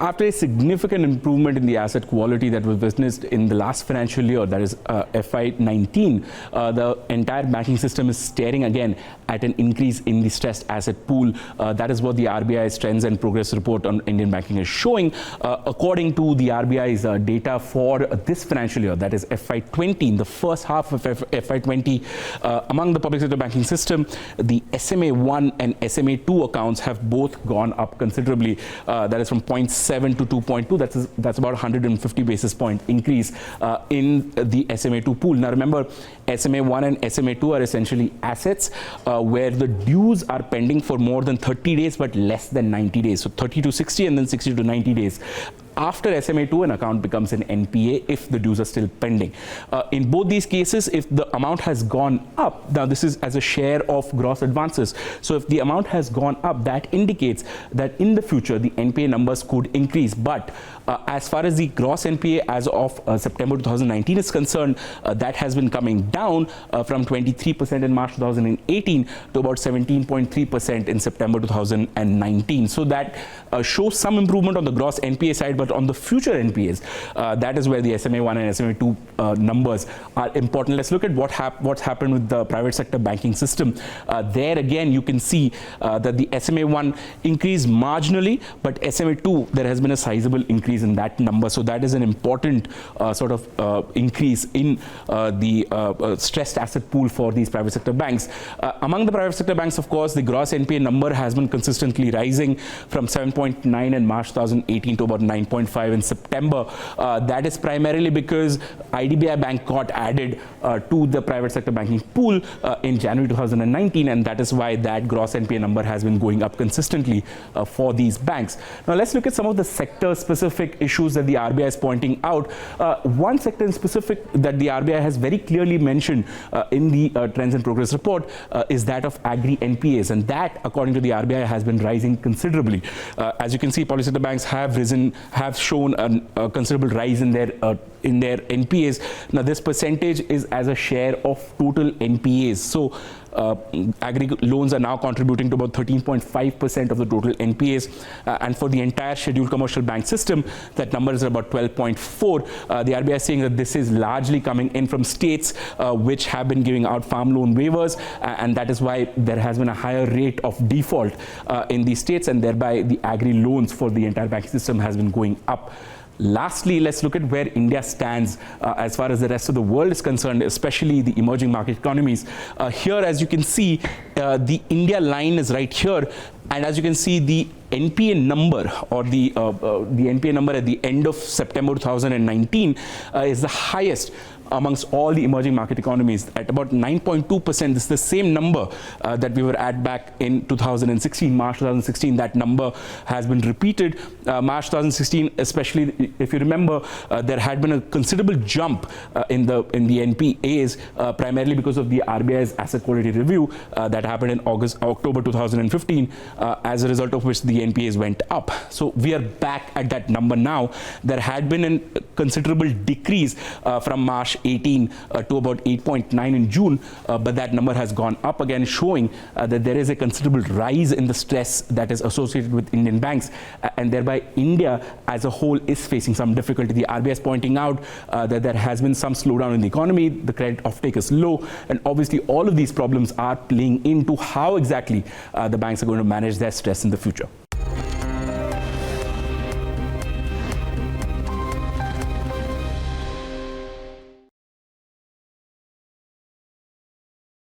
After a significant improvement in the asset quality that was witnessed in the last financial year, that is FY19, the entire banking system is staring again at an increase in the stressed asset pool. That is what the RBI's Trends and Progress report on Indian banking is showing. According to the RBI's data for this financial year, that is FY20, in the first half of FY20, among the public sector banking system, the SMA1 and SMA2 accounts have both gone up considerably. That is from 0.7 to 2.2. That's about 150 basis point increase in the SMA2 pool. Now remember, SMA1 and SMA2 are essentially assets where the dues are pending for more than 30 days but less than 90 days. So 30 to 60 and then 60 to 90 days. After SMA2, an account becomes an NPA if the dues are still pending. In both these cases, if the amount has gone up, now this is as a share of gross advances. So if the amount has gone up, that indicates that in the future, the NPA numbers could increase. But as far as the gross NPA as of September 2019 is concerned, that has been coming down from 23% in March 2018 to about 17.3% in September 2019. So that shows some improvement on the gross NPA side, but on the future NPAs, that is where the SMA1 and SMA2 numbers are important. Let's look at what's happened with the private sector banking system. There again, you can see that the SMA1 increased marginally, but SMA2, there has been a sizable increase in that number. So that is an important sort of increase in the stressed asset pool for these private sector banks. Among the private sector banks, of course, the gross NPA number has been consistently rising from 7.9 in March 2018 to about 9.5 in September. That is primarily because IDBI Bank got added to the private sector banking pool in January 2019, and that is why that gross NPA number has been going up consistently for these banks. Now let's look at some of the sector-specific issues that the RBI is pointing out. One sector in specific that the RBI has very clearly mentioned in the Trends and Progress report is that of agri NPAs, and that, according to the RBI, has been rising considerably. As you can see, public sector banks have shown a considerable rise in their NPAs. Now this percentage is as a share of total NPAs. So agri loans are now contributing to about 13.5% of the total NPAs, and for the entire scheduled commercial bank system, that number is about 12.4. The RBI is saying that this is largely coming in from states which have been giving out farm loan waivers, and that is why there has been a higher rate of default in these states, and thereby the agri loans for the entire banking system has been going up. Lastly, let's look at where India stands as far as the rest of the world is concerned, especially the emerging market economies. Here, as you can see, the India line is right here. And as you can see, the NPA number or the NPA number at the end of September 2019 is the highest amongst all the emerging market economies at about 9.2%. This is the same number that we were at back in 2016, March 2016. That number has been repeated. March 2016, especially if you remember, there had been a considerable jump in the NPAs, primarily because of the RBI's asset quality review that happened in October 2015, as a result of which the NPAs went up. So we are back at that number now. There had been a considerable decrease from March 18 to about 8.9 in June, but that number has gone up again, showing that there is a considerable rise in the stress that is associated with Indian banks, and thereby India as a whole is facing some difficulty. The RBI is pointing out that there has been some slowdown in the economy, the credit offtake is low, and obviously all of these problems are playing into how exactly the banks are going to manage their stress in the future.